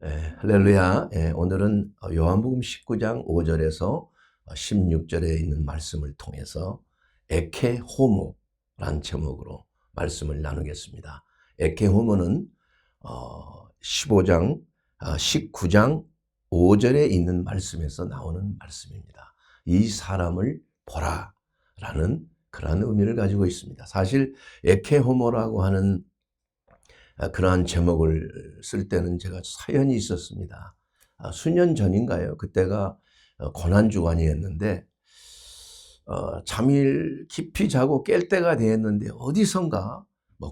할렐루야. 오늘은 요한복음 19장 5절에서 16절에 있는 말씀을 통해서 에케호모란 제목으로 말씀을 나누겠습니다. 에케호모는 19장 5절에 있는 말씀에서 나오는 말씀입니다. 이 사람을 보라라는 그러한 의미를 가지고 있습니다. 사실 에케호모라고 하는 그러한 제목을 쓸 때는 제가 사연이 있었습니다. 수년 전인가요? 그때가 고난주간이었는데 잠을 깊이 자고 깰 때가 되었는데 어디선가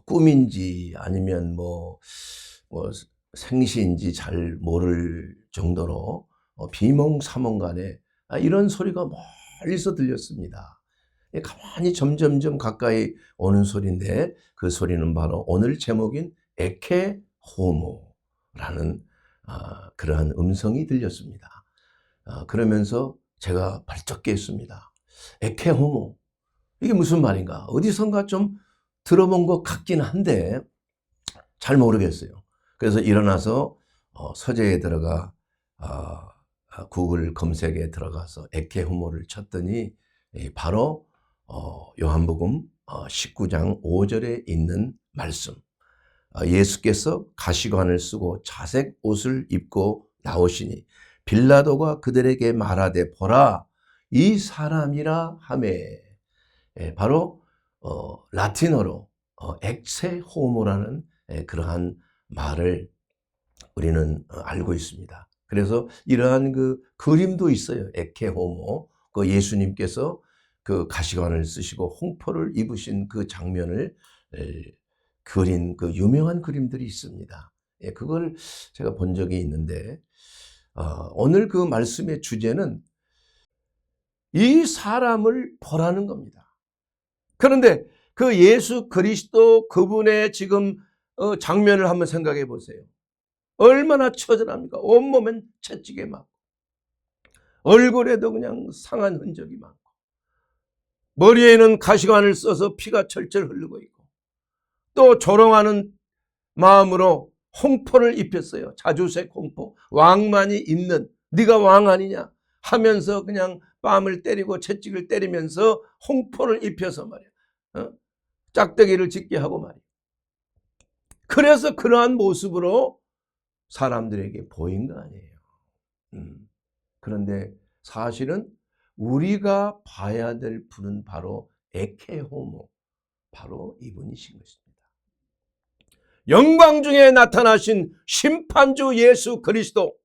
꿈인지 아니면 생시인지 잘 모를 정도로 비몽사몽간에 이런 소리가 멀리서 들렸습니다. 가만히 점점점 가까이 오는 소리인데 그 소리는 바로 오늘 제목인 에케호모라는 그러한 음성이 들렸습니다. 그러면서 제가 발적 깼습니다. 에케호모, 이게 무슨 말인가? 어디선가 좀 들어본 것 같긴 한데 잘 모르겠어요. 그래서 일어나서 서재에 들어가 구글 검색에 들어가서 에케호모를 쳤더니 바로 요한복음 19장 5절에 있는 말씀, 예수께서 가시관을 쓰고 자색 옷을 입고 나오시니 빌라도가 그들에게 말하되 보라 이 사람이라 하매, 바로 라틴어로 엑세호모라는 그러한 말을 우리는 알고 있습니다. 그래서 이러한 그 그림도 있어요. 에케호모, 그 예수님께서 그 가시관을 쓰시고 홍포를 입으신 그 장면을 그린 그 유명한 그림들이 있습니다. 그걸 제가 본 적이 있는데 오늘 그 말씀의 주제는 이 사람을 보라는 겁니다. 그런데 그 예수 그리스도 그분의 지금 장면을 한번 생각해 보세요. 얼마나 처절합니까? 온몸엔 채찍에 맞고 얼굴에도 그냥 상한 흔적이 많고 머리에는 가시관을 써서 피가 철철 흐르고 있고 또 조롱하는 마음으로 홍포를 입혔어요. 자주색 홍포. 왕만이 입는, 네가 왕 아니냐 하면서 그냥 뺨을 때리고 채찍을 때리면서 홍포를 입혀서 말이야. 짝대기를 짖게 하고 말이야. 그래서 그러한 모습으로 사람들에게 보인 거 아니에요. 그런데 사실은 우리가 봐야 될 분은 바로 에케호모, 바로 이분이신 것입니다. 영광 중에 나타나신 심판주 예수 그리스도,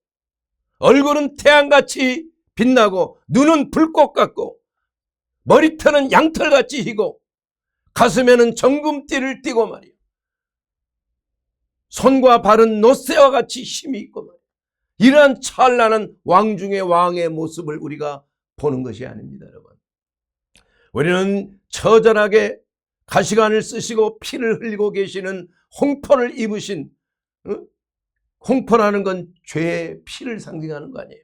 얼굴은 태양같이 빛나고 눈은 불꽃 같고 머리털은 양털같이 희고 가슴에는 정금띠를 띠고 말이야. 손과 발은 노새와 같이 힘이 있고 말이야. 이러한 찬란한 왕 중의 왕의 모습을 우리가 보는 것이 아닙니다, 여러분. 우리는 처절하게 가시관을 쓰시고 피를 흘리고 계시는 홍포를 입으신, 홍포라는 건 죄의 피를 상징하는 거 아니에요.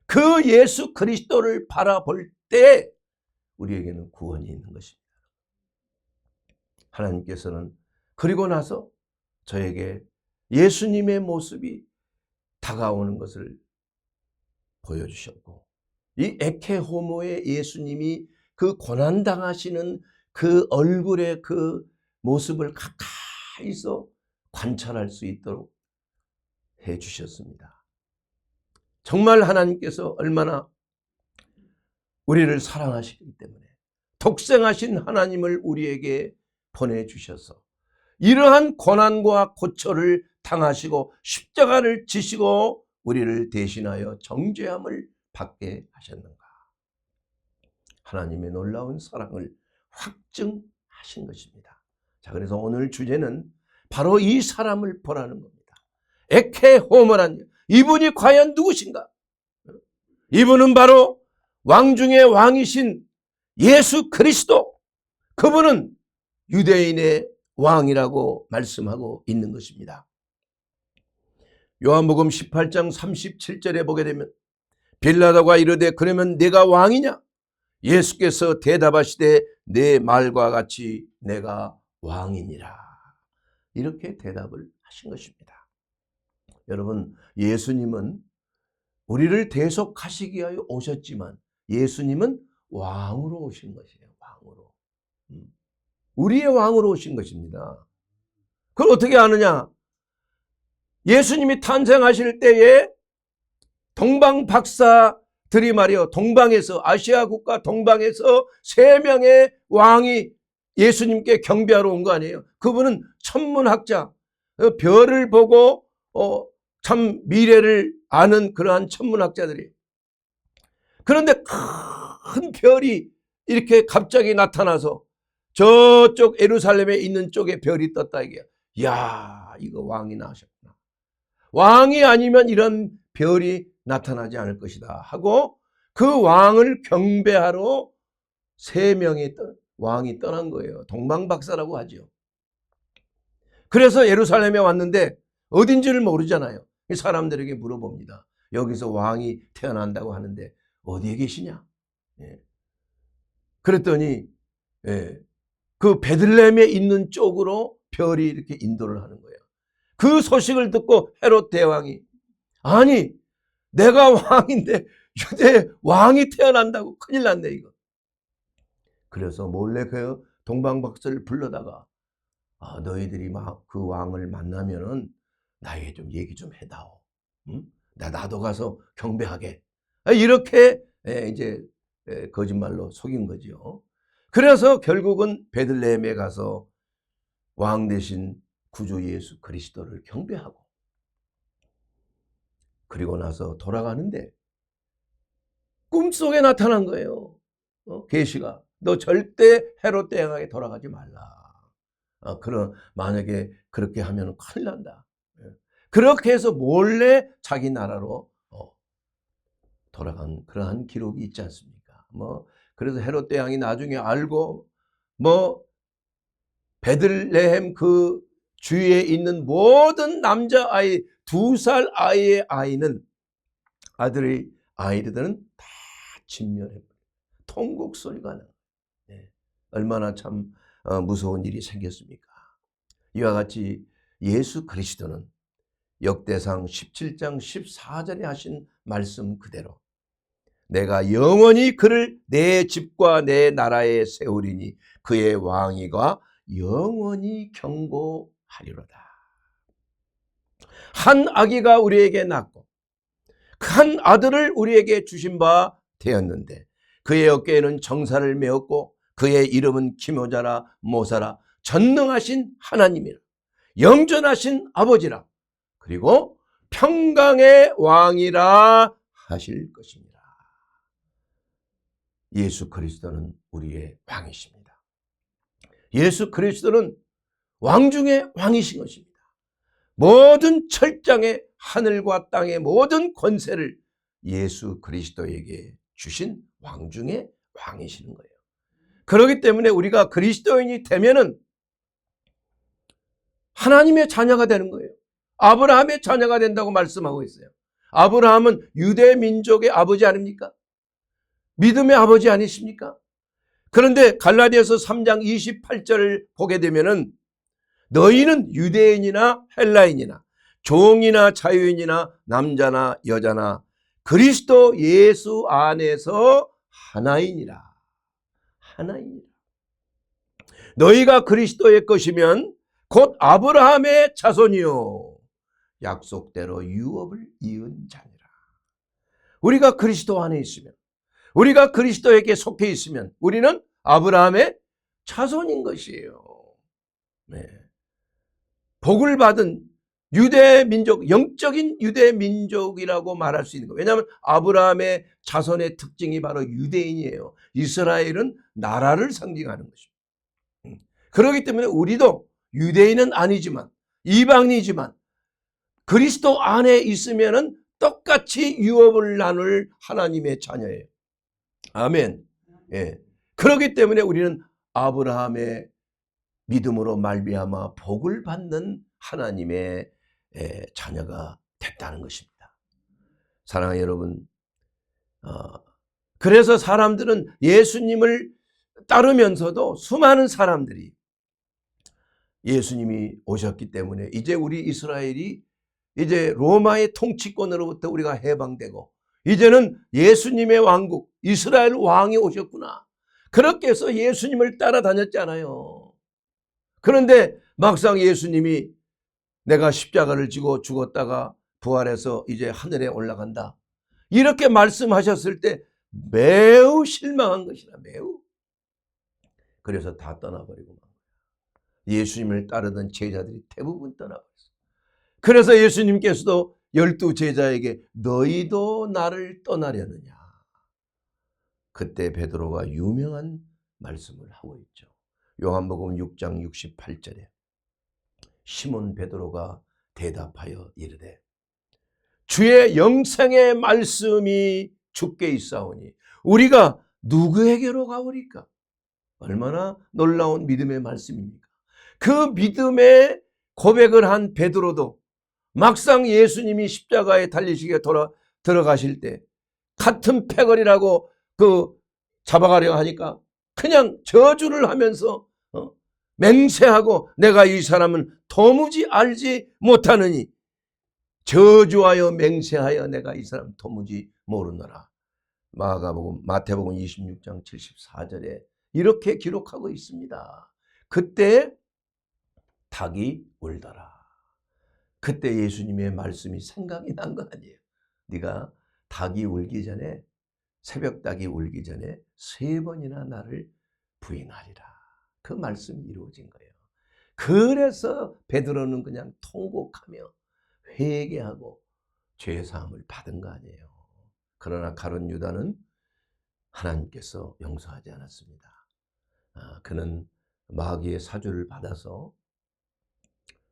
그 예수 그리스도를 바라볼 때 우리에게는 구원이 있는 것입니다. 하나님께서는 그리고 나서 저에게 예수님의 모습이 다가오는 것을 보여주셨고, 이 에케호모의 예수님이 그 고난당하시는 그 얼굴의 그 모습을 가까이서 관찰할 수 있도록 해주셨습니다. 정말 하나님께서 얼마나 우리를 사랑하시기 때문에 독생하신 하나님을 우리에게 보내주셔서 이러한 고난과 고초를 당하시고 십자가를 지시고 우리를 대신하여 정죄함을 받게 하셨는가. 하나님의 놀라운 사랑을 확증하신 것입니다. 자, 그래서 오늘 주제는 바로 이 사람을 보라는 겁니다. 에케호모란, 이분이 과연 누구신가? 이분은 바로 왕 중의 왕이신 예수 그리스도, 그분은 유대인의 왕이라고 말씀하고 있는 것입니다. 요한복음 18장 37절에 보게 되면 빌라도가 이르되 그러면 내가 왕이냐? 예수께서 대답하시되 내 말과 같이 내가 왕이니라. 이렇게 대답을 하신 것입니다. 여러분, 예수님은 우리를 대속하시기 위하여 오셨지만 예수님은 왕으로 오신 것이에요. 왕으로. 우리의 왕으로 오신 것입니다. 그걸 어떻게 아느냐? 예수님이 탄생하실 때에 동방 박사들이 말이요, 동방에서, 아시아 국가 동방에서 3명의 왕이 예수님께 경배하러 온 거 아니에요. 그분은 천문학자, 별을 보고 참 미래를 아는 그러한 천문학자들이. 그런데 큰 별이 이렇게 갑자기 나타나서 저쪽 예루살렘에 있는 쪽에 별이 떴다 이게. 야, 이거 왕이 나셨구나. 왕이 아니면 이런 별이 나타나지 않을 것이다 하고 그 왕을 경배하러 3명의 왕이 떠난 거예요. 동방박사라고 하죠. 그래서 예루살렘에 왔는데 어딘지를 모르잖아요. 사람들에게 물어봅니다. 여기서 왕이 태어난다고 하는데 어디에 계시냐? 예. 그랬더니 그 베들레헴에 있는 쪽으로 별이 이렇게 인도를 하는 거예요. 그 소식을 듣고 헤롯 대왕이, 아니 내가 왕인데 유대 왕이 태어난다고, 큰일 났네 이거. 그래서 몰래 그 동방박사를 불러다가 너희들이 막 그 왕을 만나면은 나에게 좀 얘기 좀 해다오. 응? 나도 가서 경배하게. 이렇게 이제 거짓말로 속인 거죠. 그래서 결국은 베들레헴에 가서 왕 대신 구주 예수 그리스도를 경배하고, 그리고 나서 돌아가는데 꿈속에 나타난 거예요. 계시가. 너 절대 헤롯 대왕에게 돌아가지 말라. 그럼 만약에 그렇게 하면 큰일 난다. 그렇게 해서 몰래 자기 나라로 돌아간 그러한 기록이 있지 않습니까? 그래서 헤롯 대왕이 나중에 알고 베들레헴 그 주위에 있는 모든 남자아이, 2살 아이의 아이는, 아이들은 다 진멸해버려요. 통곡 소리가 나요. 얼마나 참 무서운 일이 생겼습니까? 이와 같이 예수 그리스도는 역대상 17장 14절에 하신 말씀 그대로 내가 영원히 그를 내 집과 내 나라에 세우리니 그의 왕위가 영원히 경고하리로다. 한 아기가 우리에게 낳고 한 아들을 우리에게 주신 바 되었는데 그의 어깨에는 정사를 메었고 그의 이름은 기묘자라 모사라 전능하신 하나님이라 영전하신 아버지라 그리고 평강의 왕이라 하실 것입니다. 예수 그리스도는 우리의 왕이십니다. 예수 그리스도는 왕 중에 왕이신 것입니다. 모든 철장의 하늘과 땅의 모든 권세를 예수 그리스도에게 주신 왕 중에 왕이시는 거예요. 그렇기 때문에 우리가 그리스도인이 되면은 하나님의 자녀가 되는 거예요. 아브라함의 자녀가 된다고 말씀하고 있어요. 아브라함은 유대 민족의 아버지 아닙니까? 믿음의 아버지 아니십니까? 그런데 갈라디아서 3장 28절을 보게 되면은 너희는 유대인이나 헬라인이나 종이나 자유인이나 남자나 여자나 그리스도 예수 안에서 하나이니라. 하나이니라. 너희가 그리스도의 것이면 곧 아브라함의 자손이요 약속대로 유업을 이은 자니라. 우리가 그리스도 안에 있으면, 우리가 그리스도에게 속해 있으면 우리는 아브라함의 자손인 것이에요. 네. 복을 받은 유대 민족, 영적인 유대 민족이라고 말할 수 있는 거예요. 왜냐하면 아브라함의 자손의 특징이 바로 유대인이에요. 이스라엘은 나라를 상징하는 것입니다. 그렇기 때문에 우리도 유대인은 아니지만 이방인이지만 그리스도 안에 있으면은 똑같이 유업을 나눌 하나님의 자녀예요. 아멘. 예. 그렇기 때문에 우리는 아브라함의 믿음으로 말미암아 복을 받는 하나님의 자녀가 됐다는 것입니다. 사랑하는 여러분, 그래서 사람들은 예수님을 따르면서도 수많은 사람들이 예수님이 오셨기 때문에 이제 우리 이스라엘이 이제 로마의 통치권으로부터 우리가 해방되고 이제는 예수님의 왕국 이스라엘 왕이 오셨구나. 그렇게 해서 예수님을 따라다녔잖아요. 그런데 막상 예수님이 내가 십자가를 지고 죽었다가 부활해서 이제 하늘에 올라간다, 이렇게 말씀하셨을 때 매우 실망한 것이라, 매우. 그래서 다 떠나버리고 예수님을 따르던 제자들이 대부분 떠나버렸어요. 그래서 예수님께서도 12 제자에게 너희도 나를 떠나려느냐. 그때 베드로가 유명한 말씀을 하고 있죠. 요한복음 6장 68절에 시몬 베드로가 대답하여 이르되 주의 영생의 말씀이 주께 있사오니 우리가 누구에게로 가오리까? 얼마나 놀라운 믿음의 말씀입니까? 그 믿음의 고백을 한 베드로도 막상 예수님이 십자가에 달리시게 들어가실 때 같은 패거리라고 잡아가려 하니까 그냥 저주를 하면서 맹세하고 내가 이 사람은 도무지 알지 못하느니 저주하여 맹세하여 내가 이 사람 도무지 모르노라. 마태복음 26장 74절에 이렇게 기록하고 있습니다. 그때 닭이 울더라. 그때 예수님의 말씀이 생각이 난 거 아니에요. 네가 닭이 울기 전에, 새벽 닭이 울기 전에 3번이나 나를 부인하리라. 그 말씀이 이루어진 거예요. 그래서 베드로는 그냥 통곡하며 회개하고 죄사함을 받은 거 아니에요. 그러나 가룟 유다는 하나님께서 용서하지 않았습니다. 그는 마귀의 사주를 받아서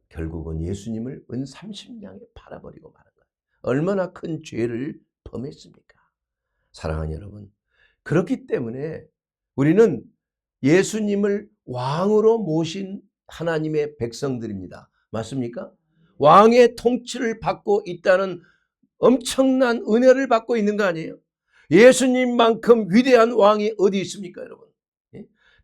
결국은 예수님을 은 30냥에 팔아버리고 마는 거예요. 얼마나 큰 죄를 범했습니까? 사랑하는 여러분, 그렇기 때문에 우리는 예수님을 왕으로 모신 하나님의 백성들입니다. 맞습니까? 왕의 통치를 받고 있다는 엄청난 은혜를 받고 있는 거 아니에요? 예수님만큼 위대한 왕이 어디 있습니까, 여러분?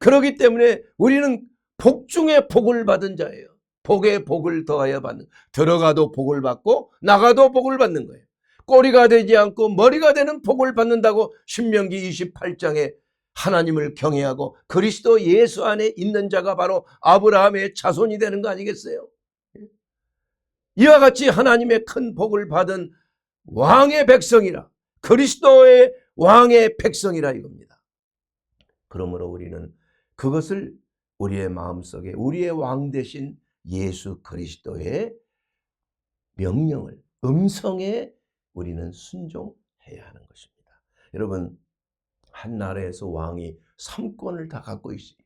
그렇기 때문에 우리는 복 중에 복을 받은 자예요. 복에 복을 더하여 받는, 들어가도 복을 받고 나가도 복을 받는 거예요. 꼬리가 되지 않고 머리가 되는 복을 받는다고 신명기 28장에 하나님을 경외하고 그리스도 예수 안에 있는 자가 바로 아브라함의 자손이 되는 거 아니겠어요? 이와 같이 하나님의 큰 복을 받은 왕의 백성이라, 그리스도의 왕의 백성이라 이겁니다. 그러므로 우리는 그것을 우리의 마음속에 우리의 왕 대신 예수 그리스도의 명령을, 음성에 우리는 순종해야 하는 것입니다. 여러분, 한 나라에서 왕이 3권을 다 갖고 있어요.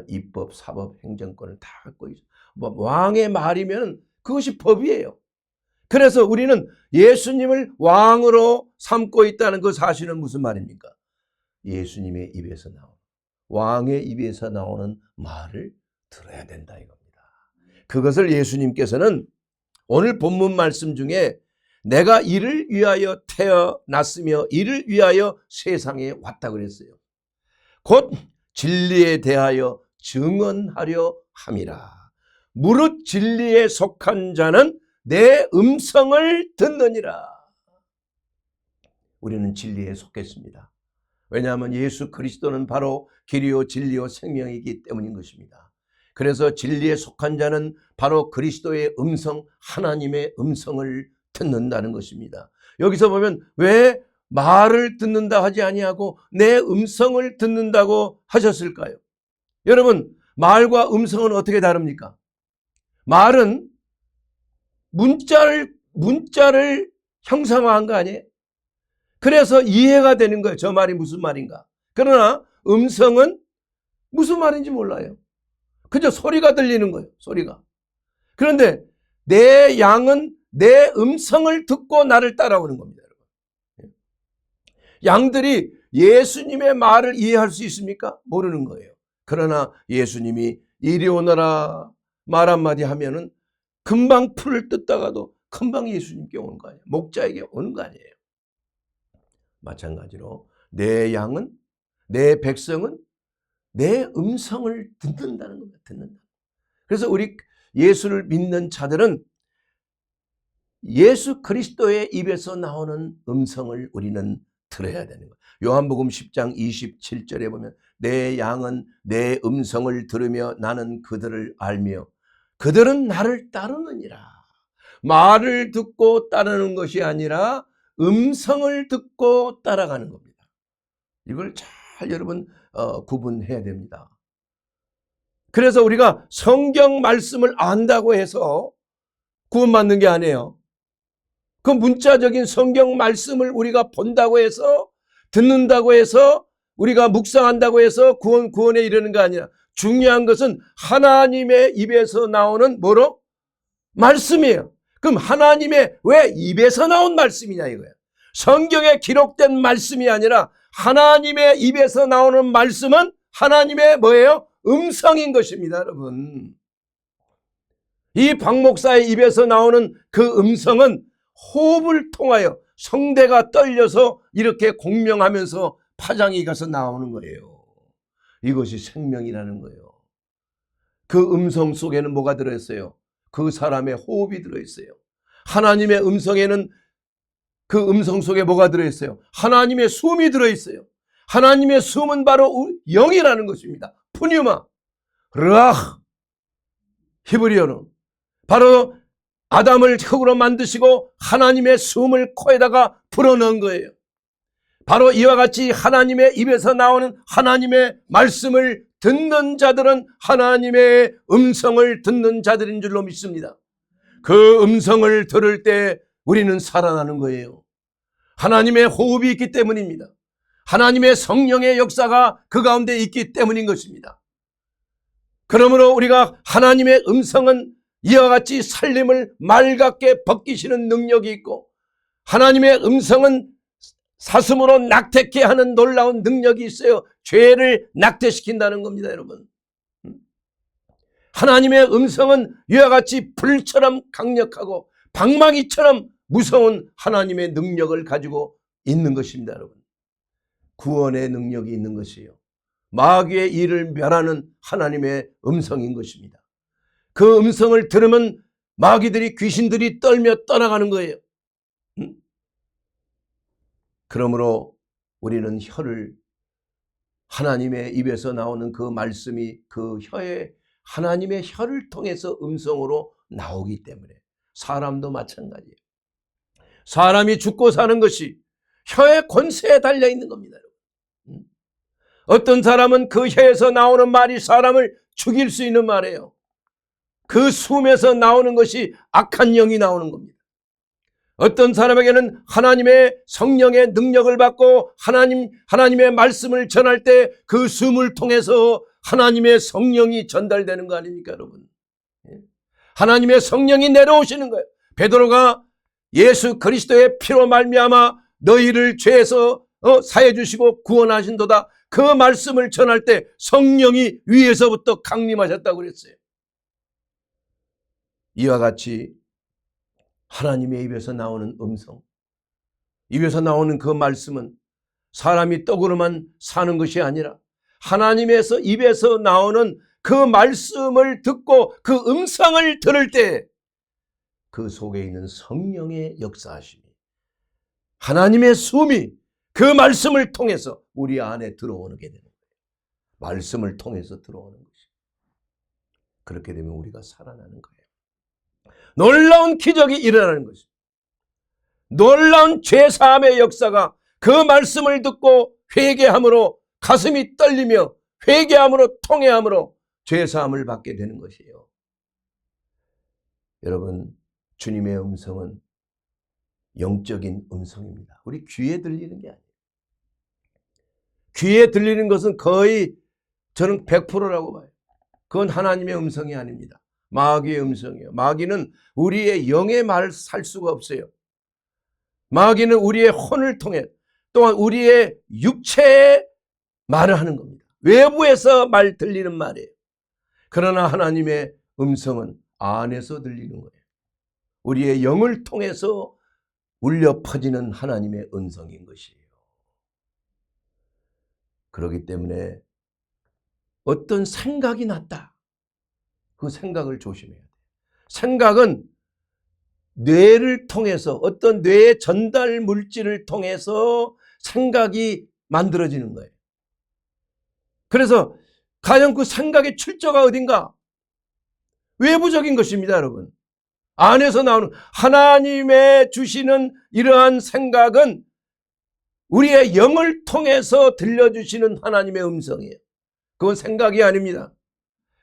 입법, 사법, 행정권을 다 갖고 있어요. 왕의 말이면 그것이 법이에요. 그래서 우리는 예수님을 왕으로 삼고 있다는 그 사실은 무슨 말입니까? 예수님의 입에서 나오는, 왕의 입에서 나오는 말을 들어야 된다 이겁니다. 그것을 예수님께서는 오늘 본문 말씀 중에 내가 이를 위하여 태어났으며 이를 위하여 세상에 왔다 그랬어요. 곧 진리에 대하여 증언하려 함이라. 무릇 진리에 속한 자는 내 음성을 듣느니라. 우리는 진리에 속했습니다. 왜냐하면 예수 그리스도는 바로 길이요 진리요 생명이기 때문인 것입니다. 그래서 진리에 속한 자는 바로 그리스도의 음성, 하나님의 음성을 듣는다는 것입니다. 여기서 보면 왜 말을 듣는다 하지 아니하고 내 음성을 듣는다고 하셨을까요? 여러분, 말과 음성은 어떻게 다릅니까? 말은 문자를 형상화한 거 아니에요? 그래서 이해가 되는 거예요. 저 말이 무슨 말인가. 그러나 음성은 무슨 말인지 몰라요. 그저 소리가 들리는 거예요. 소리가. 그런데 내 양은 내 음성을 듣고 나를 따라오는 겁니다. 여러분. 양들이 예수님의 말을 이해할 수 있습니까? 모르는 거예요. 그러나 예수님이 이리 오너라 말 한마디 하면은 금방 풀을 뜯다가도 금방 예수님께 오는 거 아니에요. 목자에게 오는 거 아니에요. 마찬가지로 내 양은, 내 백성은 내 음성을 듣는다는 겁니다. 듣는다. 그래서 우리 예수를 믿는 자들은 예수 그리스도의 입에서 나오는 음성을 우리는 들어야 되는 거예요. 요한복음 10장 27절에 보면 내 양은 내 음성을 들으며 나는 그들을 알며 그들은 나를 따르느니라. 말을 듣고 따르는 것이 아니라 음성을 듣고 따라가는 겁니다. 이걸 잘 여러분 구분해야 됩니다. 그래서 우리가 성경 말씀을 안다고 해서 구원받는 게 아니에요. 그 문자적인 성경 말씀을 우리가 본다고 해서, 듣는다고 해서, 우리가 묵상한다고 해서 구원에 이르는 거 아니라 중요한 것은 하나님의 입에서 나오는 뭐로? 말씀이에요. 그럼 하나님의 왜 입에서 나온 말씀이냐 이거예요. 성경에 기록된 말씀이 아니라 하나님의 입에서 나오는 말씀은 하나님의 뭐예요? 음성인 것입니다, 여러분. 이 박 목사의 입에서 나오는 그 음성은 호흡을 통하여 성대가 떨려서 이렇게 공명하면서 파장이 가서 나오는 거예요. 이것이 생명이라는 거예요. 그 음성 속에는 뭐가 들어있어요? 그 사람의 호흡이 들어있어요. 하나님의 음성에는 그 음성 속에 뭐가 들어있어요? 하나님의 숨이 들어있어요. 하나님의 숨은 바로 영이라는 것입니다. 푸뉴마, 르아흐, 히브리어는 바로 아담을 흙으로 만드시고 하나님의 숨을 코에다가 불어넣은 거예요. 바로 이와 같이 하나님의 입에서 나오는 하나님의 말씀을 듣는 자들은 하나님의 음성을 듣는 자들인 줄로 믿습니다. 그 음성을 들을 때 우리는 살아나는 거예요. 하나님의 호흡이 있기 때문입니다. 하나님의 성령의 역사가 그 가운데 있기 때문인 것입니다. 그러므로 우리가 하나님의 음성은 이와 같이 살림을 맑게 벗기시는 능력이 있고, 하나님의 음성은 사슴으로 낙태케 하는 놀라운 능력이 있어요. 죄를 낙태시킨다는 겁니다, 여러분. 하나님의 음성은 이와 같이 불처럼 강력하고 방망이처럼 무서운 하나님의 능력을 가지고 있는 것입니다, 여러분. 구원의 능력이 있는 것이에요. 마귀의 일을 멸하는 하나님의 음성인 것입니다. 그 음성을 들으면 마귀들이, 귀신들이 떨며 떠나가는 거예요. 그러므로 우리는 혀를, 하나님의 입에서 나오는 그 말씀이 그 혀에, 하나님의 혀를 통해서 음성으로 나오기 때문에, 사람도 마찬가지예요. 사람이 죽고 사는 것이 혀의 권세에 달려있는 겁니다. 어떤 사람은 그 혀에서 나오는 말이 사람을 죽일 수 있는 말이에요. 그 숨에서 나오는 것이 악한 영이 나오는 겁니다. 어떤 사람에게는 하나님의 성령의 능력을 받고 하나님의 말씀을 전할 때 그 숨을 통해서 하나님의 성령이 전달되는 거 아닙니까, 여러분? 하나님의 성령이 내려오시는 거예요. 베드로가 예수 그리스도의 피로 말미암아 너희를 죄에서 사해 주시고 구원하신도다, 그 말씀을 전할 때 성령이 위에서부터 강림하셨다고 그랬어요. 이와 같이 하나님의 입에서 나오는 음성, 입에서 나오는 그 말씀은 사람이 떡으로만 사는 것이 아니라 하나님에서 입에서 나오는 그 말씀을 듣고 그 음성을 들을 때 그 속에 있는 성령의 역사하심이, 하나님의 숨이 그 말씀을 통해서 우리 안에 들어오게 되는 거예요. 말씀을 통해서 들어오는 것이. 그렇게 되면 우리가 살아나는 거예요. 놀라운 기적이 일어나는 것입니다. 놀라운 죄사함의 역사가 그 말씀을 듣고 회개함으로, 가슴이 떨리며 회개함으로, 통회함으로 죄사함을 받게 되는 것이에요. 여러분, 주님의 음성은 영적인 음성입니다. 우리 귀에 들리는 게 아니에요. 귀에 들리는 것은 거의 저는 100%라고 봐요. 그건 하나님의 음성이 아닙니다. 마귀의 음성이에요. 마귀는 우리의 영의 말을 살 수가 없어요. 마귀는 우리의 혼을 통해, 또한 우리의 육체의 말을 하는 겁니다. 외부에서 들리는 말이에요. 그러나 하나님의 음성은 안에서 들리는 거예요. 우리의 영을 통해서 울려 퍼지는 하나님의 음성인 것이에요. 그렇기 때문에 어떤 생각이 났다, 그 생각을 조심해야 돼요. 생각은 뇌를 통해서 어떤 뇌의 전달 물질을 통해서 생각이 만들어지는 거예요. 그래서 과연 그 생각의 출처가 어딘가? 외부적인 것입니다, 여러분. 안에서 나오는 하나님의 주시는 이러한 생각은 우리의 영을 통해서 들려주시는 하나님의 음성이에요. 그건 생각이 아닙니다.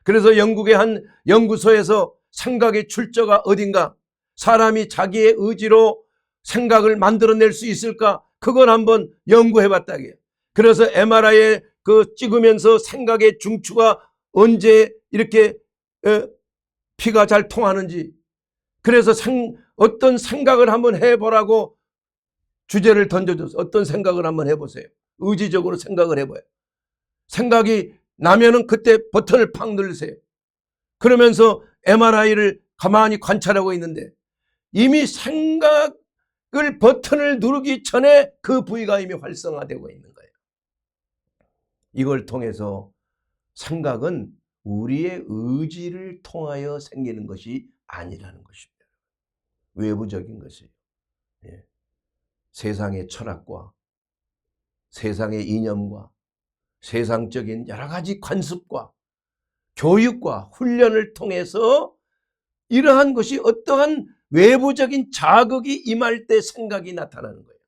그래서 영국의 한 연구소에서 생각의 출처가 어딘가, 사람이 자기의 의지로 생각을 만들어낼 수 있을까, 그걸 한번 연구해봤다고요. 그래서 MRI에 찍으면서 생각의 중추가 언제 이렇게 피가 잘 통하는지, 그래서 어떤 생각을 한번 해보라고 주제를 던져줘서 어떤 생각을 한번 해보세요. 의지적으로 생각을 해봐요. 생각이 나면은 그때 버튼을 팍 누르세요. 그러면서 MRI를 가만히 관찰하고 있는데 이미 생각을 버튼을 누르기 전에 그 부위가 이미 활성화되고 있는 거예요. 이걸 통해서 생각은 우리의 의지를 통하여 생기는 것이 아니라는 것입니다. 외부적인 것이에요. 예. 세상의 철학과 세상의 이념과 세상적인 여러 가지 관습과 교육과 훈련을 통해서 이러한 것이 어떠한 외부적인 자극이 임할 때 생각이 나타나는 거예요.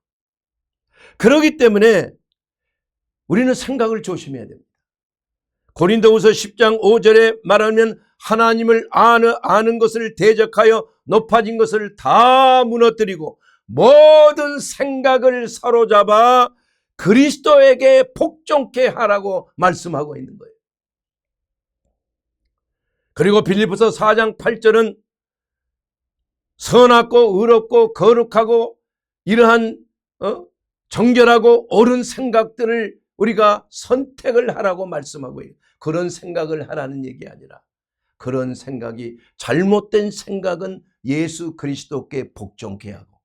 그렇기 때문에 우리는 생각을 조심해야 됩니다. 고린도후서 10장 5절에 말하면 하나님을 아는 것을 대적하여 높아진 것을 다 무너뜨리고 모든 생각을 사로잡아 그리스도에게 복종케 하라고 말씀하고 있는 거예요. 그리고 빌립보서 4장 8절은 선하고 의롭고 거룩하고 이러한 정결하고 옳은 생각들을 우리가 선택을 하라고 말씀하고 있어요. 그런 생각을 하라는 얘기 아니라 그런 생각이, 잘못된 생각은 예수 그리스도께 복종케 하고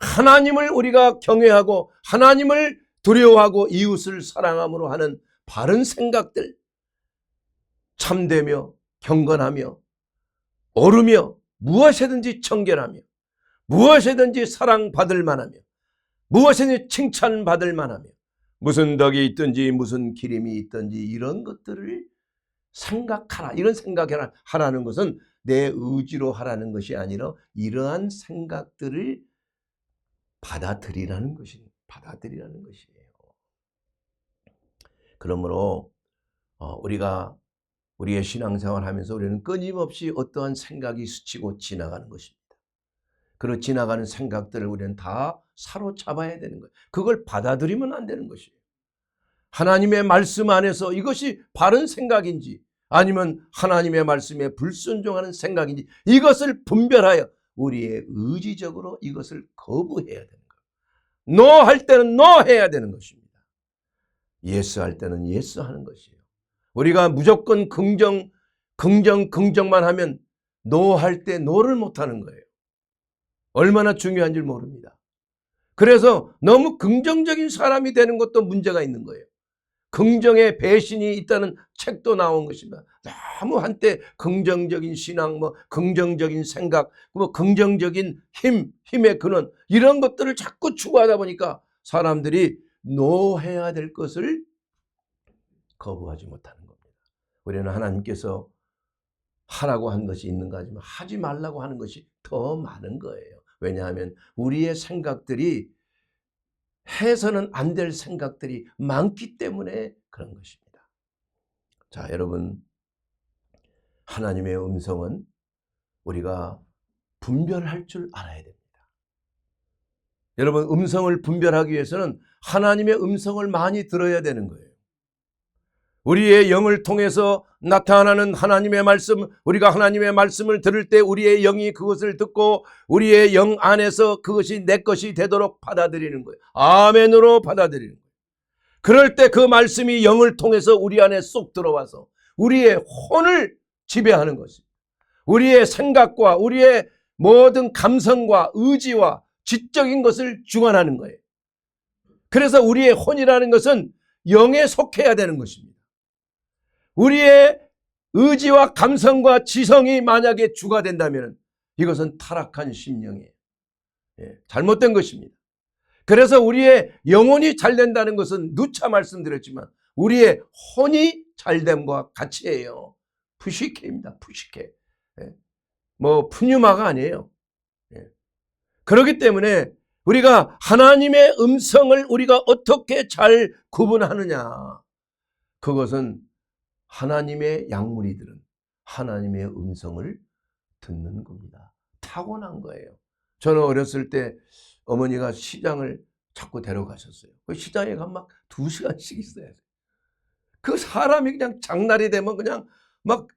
하나님을 우리가 경외하고 하나님을 두려워하고 이웃을 사랑함으로 하는 바른 생각들, 참되며 경건하며 옳으며 무엇이든지 청결하며 무엇이든지 사랑받을 만하며 무엇이든지 칭찬받을 만하며 무슨 덕이 있든지 무슨 기림이 있든지 이런 것들을 생각하라. 이런 생각을 하라는 것은 내 의지로 하라는 것이 아니라 이러한 생각들을 받아들이라는 것이에요. 그러므로 우리가 우리의 신앙생활을 하면서 우리는 끊임없이 어떠한 생각이 스치고 지나가는 것입니다. 그런 지나가는 생각들을 우리는 다 사로잡아야 되는 거예요. 그걸 받아들이면 안 되는 것이에요. 하나님의 말씀 안에서 이것이 바른 생각인지 아니면 하나님의 말씀에 불순종하는 생각인지 이것을 분별하여 우리의 의지적으로 이것을 거부해야 되는 거예요. 노 할 때는 노 해야 되는 것입니다. 예스 할 때는 예스 하는 것이에요. 우리가 무조건 긍정만 하면 노 할 때 노를 못 하는 거예요. 얼마나 중요한지 모릅니다. 그래서 너무 긍정적인 사람이 되는 것도 문제가 있는 거예요. 긍정의 배신이 있다는 책도 나온 것입니다. 너무 한때 긍정적인 신앙, 긍정적인 생각, 긍정적인 힘의 근원 이런 것들을 자꾸 추구하다 보니까 사람들이 노해야 될 것을 거부하지 못하는 겁니다. 우리는 하나님께서 하라고 한 것이 있는가 하지만 하지 말라고 하는 것이 더 많은 거예요. 왜냐하면 우리의 생각들이 해서는 안 될 생각들이 많기 때문에 그런 것입니다. 자, 여러분, 하나님의 음성은 우리가 분별할 줄 알아야 됩니다. 여러분, 음성을 분별하기 위해서는 하나님의 음성을 많이 들어야 되는 거예요. 우리의 영을 통해서 나타나는 하나님의 말씀, 우리가 하나님의 말씀을 들을 때 우리의 영이 그것을 듣고 우리의 영 안에서 그것이 내 것이 되도록 받아들이는 거예요. 아멘으로 받아들이는 거예요. 그럴 때 그 말씀이 영을 통해서 우리 안에 쏙 들어와서 우리의 혼을 지배하는 것입니다. 우리의 생각과 우리의 모든 감성과 의지와 지적인 것을 주관하는 거예요. 그래서 우리의 혼이라는 것은 영에 속해야 되는 것입니다. 우리의 의지와 감성과 지성이 만약에 주가 된다면 이것은 타락한 심령이에요. 잘못된 것입니다. 그래서 우리의 영혼이 잘 된다는 것은 누차 말씀드렸지만 우리의 혼이 잘됨과 같이예요. 푸시케입니다. 푸시케. 뭐 푸뉴마가 아니에요. 그렇기 때문에 우리가 하나님의 음성을 우리가 어떻게 잘 구분하느냐. 그것은 하나님의 양무리들은 하나님의 음성을 듣는 겁니다. 타고난 거예요. 저는 어렸을 때 어머니가 시장을 자꾸 데려가셨어요. 그 시장에 가면 막 2시간씩 있어야 돼요. 그 사람이 그냥 장날이 되면 그냥 막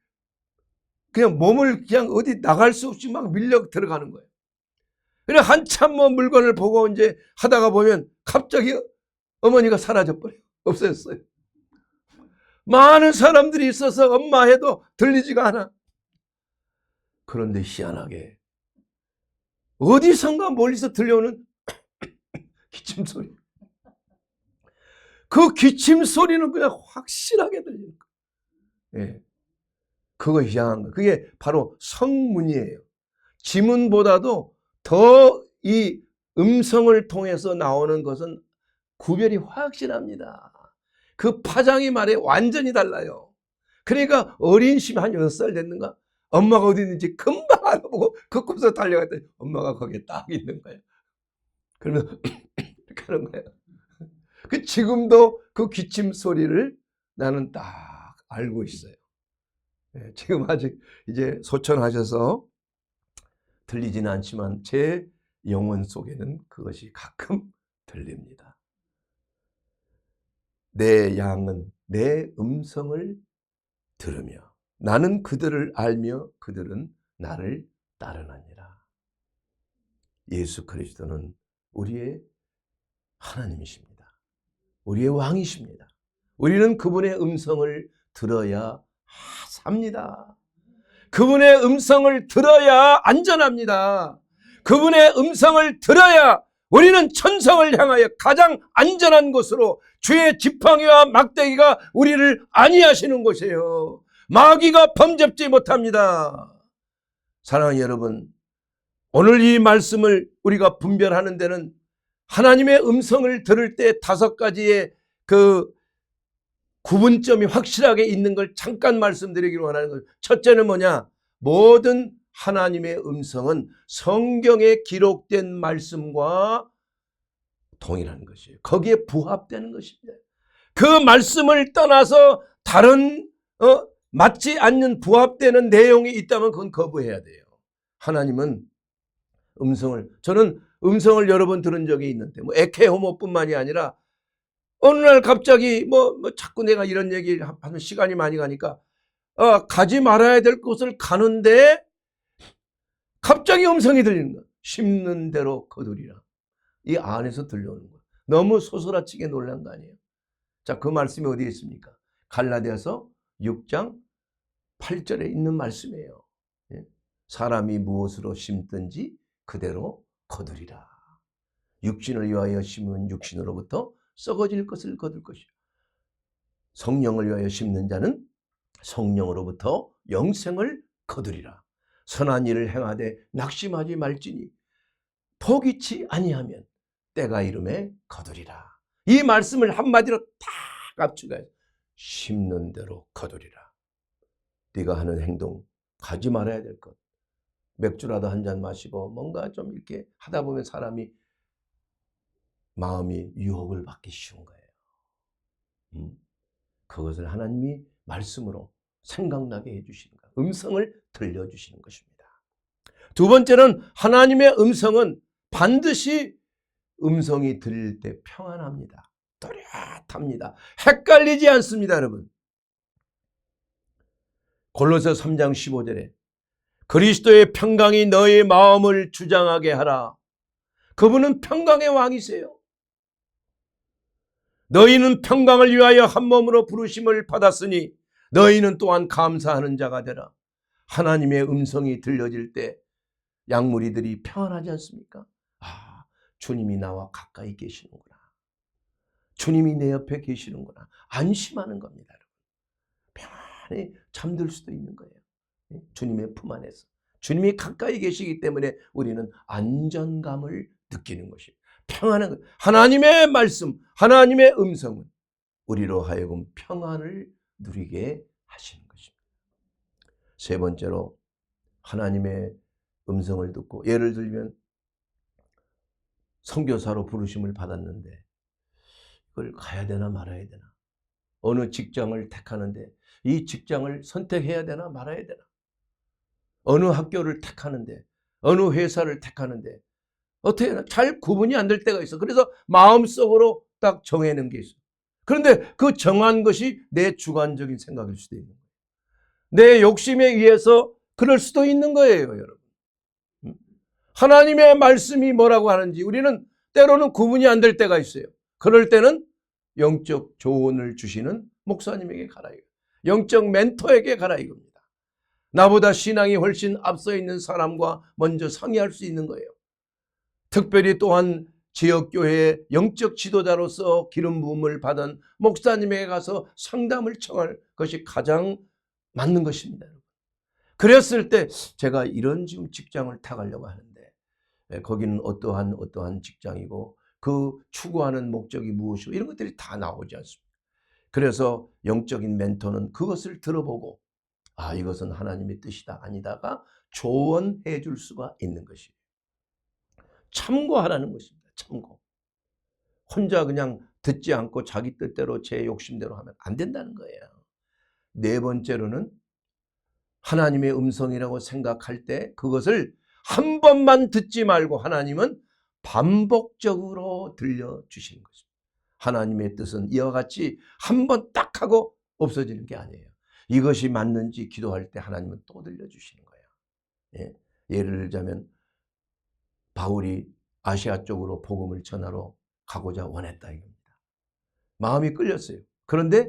그냥 몸을 그냥 어디 나갈 수 없이 막 밀려 들어가는 거예요. 그래 한참 뭐 물건을 보고 이제 하다가 보면 갑자기 어머니가 사라져 버려요. 없어졌어요. 많은 사람들이 있어서 엄마 해도 들리지가 않아. 그런데 희한하게 어디선가 멀리서 들려오는 기침 소리. 그 기침 소리는 그냥 확실하게 들리는 거예요. 그거 희한한 거. 그게 바로 성문이에요. 지문보다도 더 이 음성을 통해서 나오는 것은 구별이 확실합니다. 그 파장이 말해 완전히 달라요. 그러니까 어린 시면 한 6살 됐는가? 엄마가 어디 있는지 금방 알아보고 그 곳에 달려갔더니 엄마가 거기에 딱 있는 거예요. 그러면 이렇게 하는 거예요. 그 지금도 그 기침 소리를 나는 딱 알고 있어요. 지금 아직 이제 소천하셔서 들리지는 않지만 제 영혼 속에는 그것이 가끔 들립니다. 내 양은 내 음성을 들으며 나는 그들을 알며 그들은 나를 따르느니라. 예수 그리스도는 우리의 하나님이십니다. 우리의 왕이십니다. 우리는 그분의 음성을 들어야 삽니다. 그분의 음성을 들어야 안전합니다. 그분의 음성을 들어야 우리는 천성을 향하여 가장 안전한 곳으로 주의 지팡이와 막대기가 우리를 안위하시는 곳이에요. 마귀가 범접지 못합니다. 사랑하는 여러분, 오늘 이 말씀을 우리가 분별하는 데는 하나님의 음성을 들을 때 5가지의 그 구분점이 확실하게 있는 걸 잠깐 말씀드리기로 원하는 거예요. 첫째는 뭐냐? 모든 하나님의 음성은 성경에 기록된 말씀과 동일한 것이에요. 거기에 부합되는 것입니다. 그 말씀을 떠나서 다른 맞지 않는 부합되는 내용이 있다면 그건 거부해야 돼요. 하나님은 저는 음성을 여러 번 들은 적이 있는데 뭐 에케호모뿐만이 아니라 어느 날 갑자기 자꾸 내가 이런 얘기 하면 시간이 많이 가니까 가지 말아야 될 곳을 가는데 갑자기 음성이 들리는 거야. 심는 대로 거두리라. 이 안에서 들려오는 거야. 너무 소스라치게 놀란 거 아니에요. 자, 그 말씀이 어디에 있습니까? 갈라디아서 6장 8절에 있는 말씀이에요. 사람이 무엇으로 심든지 그대로 거두리라. 육신을 위하여 심은 육신으로부터 썩어질 것을 거둘 것이요. 성령을 위하여 심는 자는 성령으로부터 영생을 거두리라. 선한 일을 행하되 낙심하지 말지니 포기치 아니하면 때가 이름에 거두리라. 이 말씀을 한마디로 딱 압축해서 심는 대로 거두리라. 네가 하는 행동, 가지 말아야 될 것. 맥주라도 한 잔 마시고 뭔가 좀 이렇게 하다 보면 사람이 마음이 유혹을 받기 쉬운 거예요. 그것을 하나님이 말씀으로 생각나게 해주시는 거예요. 음성을 들려주시는 것입니다. 두 번째는 하나님의 음성은 반드시 음성이 들릴 때 평안합니다. 또렷합니다. 헷갈리지 않습니다, 여러분. 골로새 3장 15절에 그리스도의 평강이 너의 마음을 주장하게 하라. 그분은 평강의 왕이세요. 너희는 평강을 위하여 한 몸으로 부르심을 받았으니 너희는 또한 감사하는 자가 되라. 하나님의 음성이 들려질 때 양무리들이 평안하지 않습니까? 주님이 나와 가까이 계시는구나. 주님이 내 옆에 계시는구나. 안심하는 겁니다. 평안히 잠들 수도 있는 거예요. 주님의 품 안에서. 주님이 가까이 계시기 때문에 우리는 안전감을 느끼는 것입니다. 평안한 것. 하나님의 말씀, 하나님의 음성은 우리로 하여금 평안을 누리게 하시는 것입니다. 세 번째로 하나님의 음성을 듣고, 예를 들면 선교사로 부르심을 받았는데 그걸 가야 되나 말아야 되나, 어느 직장을 택하는데 이 직장을 선택해야 되나 말아야 되나, 어느 학교를 택하는데 어느 회사를 택하는데 어떻게 해나 잘 구분이 안 될 때가 있어. 그래서 마음속으로 딱 정해놓은 게 있어. 그런데 그 정한 것이 내 주관적인 생각일 수도 있는 거예요. 내 욕심에 의해서 그럴 수도 있는 거예요, 여러분. 하나님의 말씀이 뭐라고 하는지 우리는 때로는 구분이 안 될 때가 있어요. 그럴 때는 영적 조언을 주시는 목사님에게 가라 이거, 영적 멘토에게 가라 이겁니다. 나보다 신앙이 훨씬 앞서 있는 사람과 먼저 상의할 수 있는 거예요. 특별히 또한 지역교회의 영적 지도자로서 기름 부음을 받은 목사님에게 가서 상담을 청할 것이 가장 맞는 것입니다. 그랬을 때 제가 이런 지금 직장을 타가려고 하는데 거기는 어떠한 직장이고 그 추구하는 목적이 무엇이고 이런 것들이 다 나오지 않습니까? 그래서 영적인 멘토는 그것을 들어보고 이것은 하나님의 뜻이다 아니다가 조언해 줄 수가 있는 것이에요. 참고하라는 것입니다. 참고. 혼자 그냥 듣지 않고 자기 뜻대로 제 욕심대로 하면 안 된다는 거예요. 네 번째로는 하나님의 음성이라고 생각할 때 그것을 한 번만 듣지 말고 하나님은 반복적으로 들려주시는 것입니다. 하나님의 뜻은 이와 같이 한 번 딱 하고 없어지는 게 아니에요. 이것이 맞는지 기도할 때 하나님은 또 들려주시는 거예요. 예를 들자면 바울이 아시아 쪽으로 복음을 전하러 가고자 원했다 이겁니다. 마음이 끌렸어요. 그런데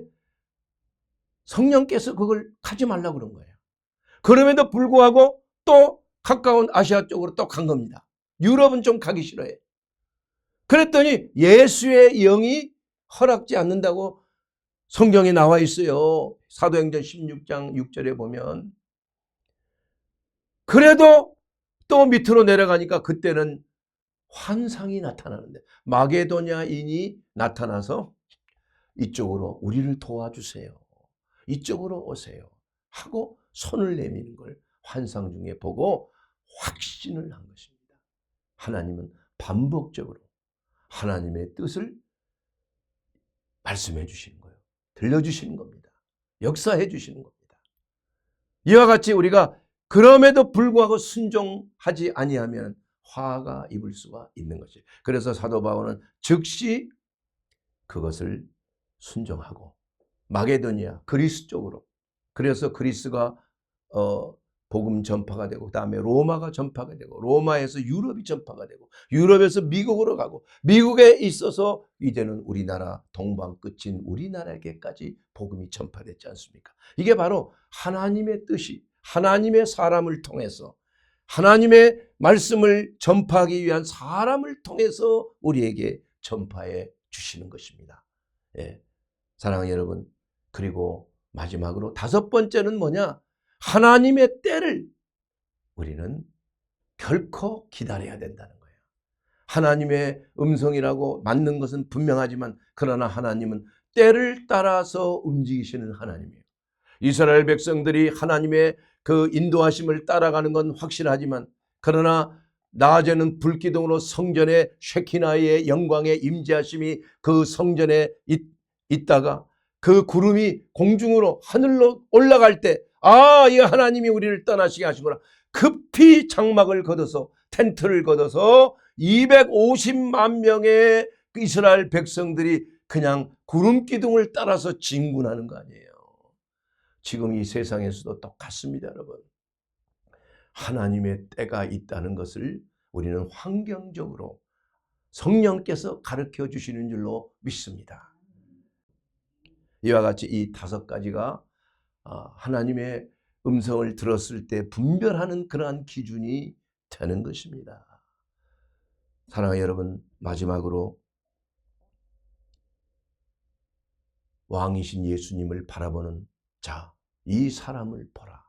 성령께서 그걸 가지 말라고 그런 거예요. 그럼에도 불구하고 또 가까운 아시아 쪽으로 또 간 겁니다. 유럽은 좀 가기 싫어해. 그랬더니 예수의 영이 허락지 않는다고 성경에 나와 있어요. 사도행전 16장 6절에 보면. 그래도 또 밑으로 내려가니까 그때는 환상이 나타나는데 마게도냐인이 나타나서 이쪽으로 우리를 도와주세요. 이쪽으로 오세요. 하고 손을 내미는 걸 환상 중에 보고 확신을 한 것입니다. 하나님은 반복적으로 하나님의 뜻을 말씀해 주시는 거예요. 들려주시는 겁니다. 역사해 주시는 겁니다. 이와 같이 우리가 그럼에도 불구하고 순종하지 아니하면 화가 입을 수가 있는 것이에요. 그래서 사도 바울은 즉시 그것을 순종하고 마게도니아 그리스 쪽으로, 그래서 그리스가 복음 전파가 되고 그다음에 로마가 전파가 되고 로마에서 유럽이 전파가 되고 유럽에서 미국으로 가고 미국에 있어서 이제는 우리나라 동방 끝인 우리나라에게까지 복음이 전파됐지 않습니까? 이게 바로 하나님의 뜻이 하나님의 사람을 통해서 하나님의 말씀을 전파하기 위한 사람을 통해서 우리에게 전파해 주시는 것입니다. 사랑하는 여러분, 그리고 마지막으로 다섯 번째는 뭐냐? 하나님의 때를 우리는 결코 기다려야 된다는 거예요. 하나님의 음성이라고 맞는 것은 분명하지만 그러나 하나님은 때를 따라서 움직이시는 하나님이에요. 이스라엘 백성들이 하나님의 그 인도하심을 따라가는 건 확실하지만 그러나 낮에는 불기둥으로 성전의 쉐키나의 영광의 임재하심이 그 성전에 있다가 그 구름이 공중으로 하늘로 올라갈 때 이 하나님이 우리를 떠나시게 하시구나. 급히 장막을 걷어서 텐트를 걷어서 250만 명의 이스라엘 백성들이 그냥 구름 기둥을 따라서 진군하는 거 아니에요. 지금 이 세상에서도 똑같습니다, 여러분. 하나님의 때가 있다는 것을 우리는 환경적으로 성령께서 가르쳐 주시는 줄로 믿습니다. 이와 같이 이 다섯 가지가 하나님의 음성을 들었을 때 분별하는 그러한 기준이 되는 것입니다. 사랑하는 여러분, 마지막으로 왕이신 예수님을 바라보는 자, 이 사람을 보라.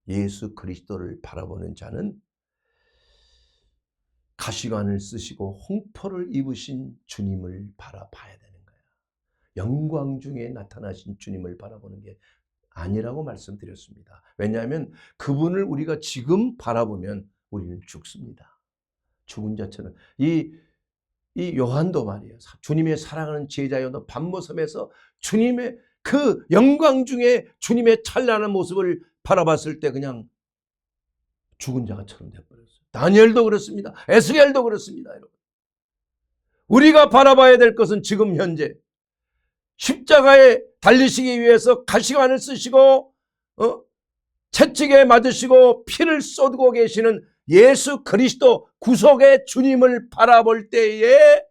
예수 그리스도를 바라보는 자는 가시관을 쓰시고 홍포를 입으신 주님을 바라봐야 되는 거야. 영광 중에 나타나신 주님을 바라보는 게 아니라고 말씀드렸습니다. 왜냐하면 그분을 우리가 지금 바라보면 우리는 죽습니다. 죽은 자처럼. 이 요한도 말이에요. 주님의 사랑하는 제자여 밤모섬에서 주님의 그 영광 중에 주님의 찬란한 모습을 바라봤을 때 그냥 죽은 자가처럼 되어버렸어요. 다니엘도 그렇습니다. 에스겔도 그렇습니다. 여러분. 우리가 바라봐야 될 것은 지금 현재 십자가에 달리시기 위해서 가시관을 쓰시고 채찍에 맞으시고 피를 쏟고 계시는 예수 그리스도 구속의 주님을 바라볼 때에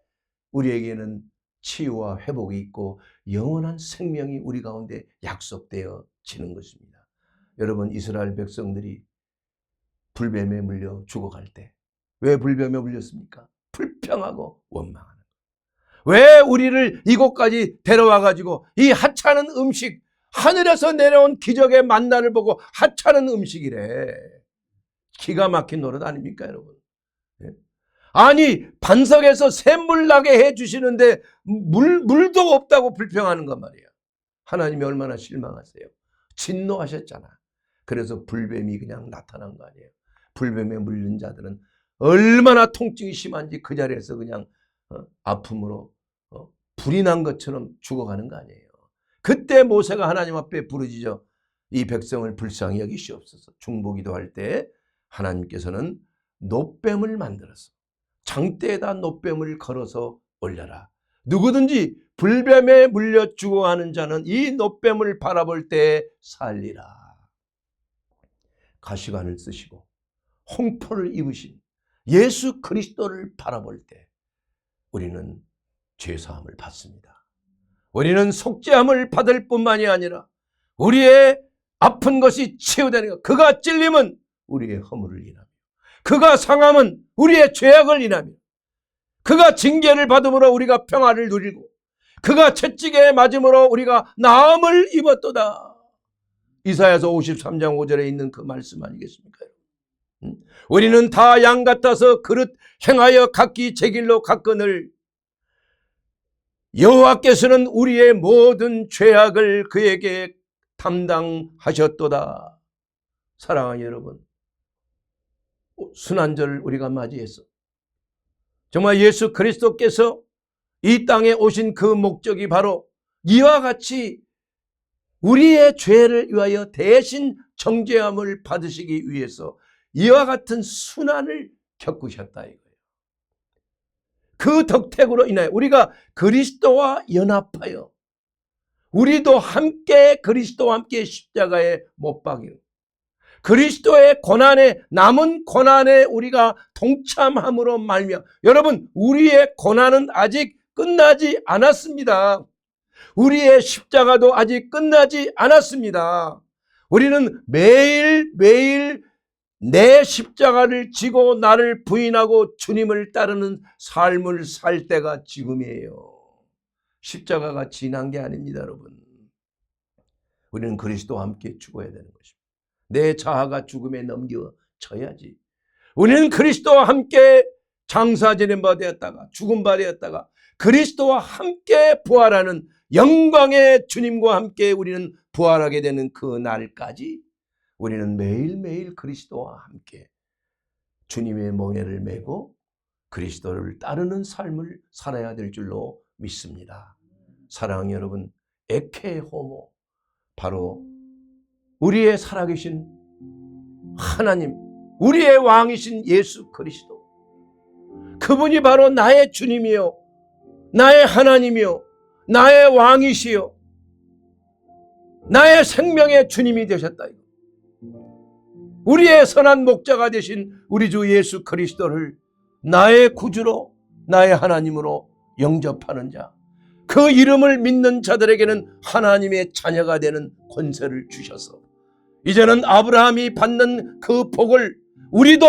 우리에게는 치유와 회복이 있고 영원한 생명이 우리 가운데 약속되어지는 것입니다. 여러분, 이스라엘 백성들이 불뱀에 물려 죽어갈 때 왜 불뱀에 물렸습니까? 불평하고 원망하는 거예요. 왜 우리를 이곳까지 데려와 가지고 이 하찮은 음식, 하늘에서 내려온 기적의 만나를 보고 하찮은 음식이래. 기가 막힌 노릇 아닙니까, 여러분? 아니, 반석에서 샘물 나게 해주시는데 물도 없다고 불평하는 것 말이야. 하나님이 얼마나 실망하세요. 진노하셨잖아. 그래서 불뱀이 그냥 나타난 거 아니에요. 불뱀에 물린 자들은 얼마나 통증이 심한지 그 자리에서 그냥 아픔으로 불이 난 것처럼 죽어가는 거 아니에요. 그때 모세가 하나님 앞에 부르짖어 이 백성을 불쌍히 여기시옵소서. 중보기도 할 때 하나님께서는 놋뱀을 만들어서 장대에다 놋뱀을 걸어서 올려라. 누구든지 불뱀에 물려 죽어가는 자는 이 놋뱀을 바라볼 때 살리라. 가시관을 쓰시고 홍포를 입으신 예수 그리스도를 바라볼 때 우리는 죄사함을 받습니다. 우리는 속죄함을 받을 뿐만이 아니라 우리의 아픈 것이 치유되는 것. 그가 찔림은 우리의 허물을 인하며, 그가 상함은 우리의 죄악을 인하며, 그가 징계를 받음으로 우리가 평화를 누리고, 그가 채찍에 맞음으로 우리가 나음을 입었도다. 이사야서 53장 5절에 있는 그 말씀 아니겠습니까? 우리는 다 양 같아서 그릇 행하여 각기 제 길로 갔거늘 여호와께서는 우리의 모든 죄악을 그에게 담당하셨도다. 사랑하는 여러분, 순환절을 우리가 맞이해서 정말 예수 그리스도께서 이 땅에 오신 그 목적이 바로 이와 같이 우리의 죄를 위하여 대신 정죄함을 받으시기 위해서 이와 같은 순환을 겪으셨다 이거예요. 그 덕택으로 인하여 우리가 그리스도와 연합하여 우리도 함께 그리스도와 함께 십자가에 못 박이는 그리스도의 고난에, 남은 고난에 우리가 동참함으로 말미암아, 여러분, 우리의 고난은 아직 끝나지 않았습니다. 우리의 십자가도 아직 끝나지 않았습니다. 우리는 매일매일 내 십자가를 지고 나를 부인하고 주님을 따르는 삶을 살 때가 지금이에요. 십자가가 지난 게 아닙니다, 여러분. 우리는 그리스도와 함께 죽어야 되는 것입니다. 내 자아가 죽음에 넘겨져야지. 우리는 그리스도와 함께 장사지는 바 되었다가 죽은 바 되었다가 그리스도와 함께 부활하는 영광의 주님과 함께 우리는 부활하게 되는 그 날까지 우리는 매일매일 그리스도와 함께 주님의 멍에를 메고 그리스도를 따르는 삶을 살아야 될 줄로 믿습니다. 사랑하는 여러분, 에케 호모, 바로 우리의 살아계신 하나님, 우리의 왕이신 예수 그리스도, 그분이 바로 나의 주님이요, 나의 하나님이요, 나의 왕이시요, 나의 생명의 주님이 되셨다. 우리의 선한 목자가 되신 우리 주 예수 그리스도를 나의 구주로, 나의 하나님으로 영접하는 자, 그 이름을 믿는 자들에게는 하나님의 자녀가 되는 권세를 주셔서 이제는 아브라함이 받는 그 복을 우리도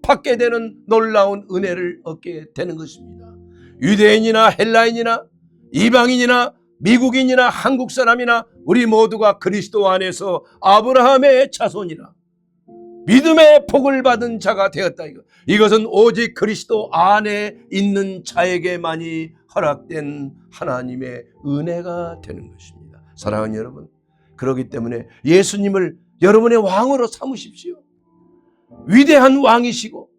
받게 되는 놀라운 은혜를 얻게 되는 것입니다. 유대인이나 헬라인이나 이방인이나 미국인이나 한국 사람이나 우리 모두가 그리스도 안에서 아브라함의 자손이라 믿음의 복을 받은 자가 되었다. 이것은 오직 그리스도 안에 있는 자에게만이 허락된 하나님의 은혜가 되는 것입니다. 사랑하는 여러분, 그렇기 때문에 예수님을 여러분의 왕으로 삼으십시오. 위대한 왕이시고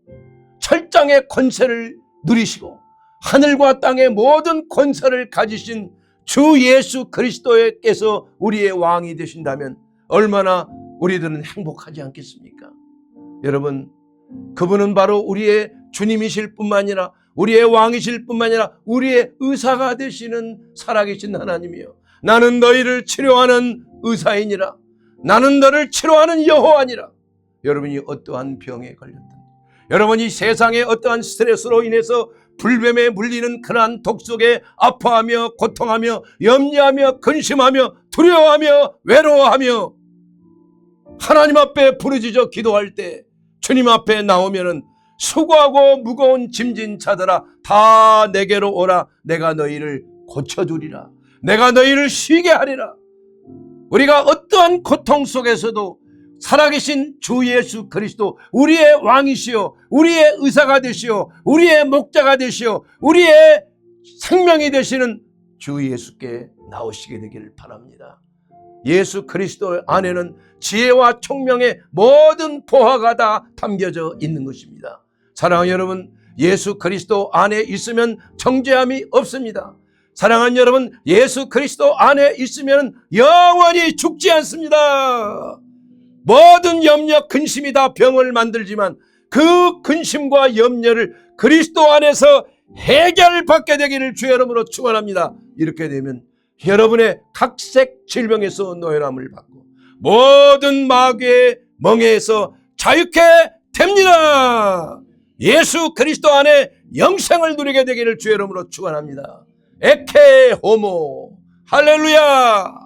철장의 권세를 누리시고 하늘과 땅의 모든 권세를 가지신 주 예수 그리스도께서 우리의 왕이 되신다면 얼마나 우리들은 행복하지 않겠습니까? 여러분, 그분은 바로 우리의 주님이실 뿐만 아니라 우리의 왕이실 뿐만 아니라 우리의 의사가 되시는 살아계신 하나님이요, 나는 너희를 치료하는 의사이니라, 나는 너를 치료하는 여호와니라. 여러분이 어떠한 병에 걸렸든, 여러분이 세상의 어떠한 스트레스로 인해서 불뱀에 물리는 그러한 독 속에 아파하며 고통하며 염려하며 근심하며 두려워하며 외로워하며 하나님 앞에 부르짖어 기도할 때 주님 앞에 나오면은 수고하고 무거운 짐진 자들아 다 내게로 오라, 내가 너희를 고쳐주리라, 내가 너희를 쉬게 하리라. 우리가 어떠한 고통 속에서도 살아계신 주 예수 그리스도, 우리의 왕이시오, 우리의 의사가 되시오, 우리의 목자가 되시오, 우리의 생명이 되시는 주 예수께 나오시게 되기를 바랍니다. 예수 그리스도 안에는 지혜와 총명의 모든 보화가 다 담겨져 있는 것입니다. 사랑하는 여러분, 예수 그리스도 안에 있으면 정죄함이 없습니다. 사랑하는 여러분, 예수 그리스도 안에 있으면 영원히 죽지 않습니다. 모든 염려, 근심이 다 병을 만들지만 그 근심과 염려를 그리스도 안에서 해결받게 되기를 주의 이름으로 축원합니다. 이렇게 되면 여러분의 각색 질병에서 노연함을 받고 모든 마귀의 멍에에서 자유케 됩니다. 예수 그리스도 안에 영생을 누리게 되기를 주의 이름으로 축원합니다. 에케 호모 할렐루야.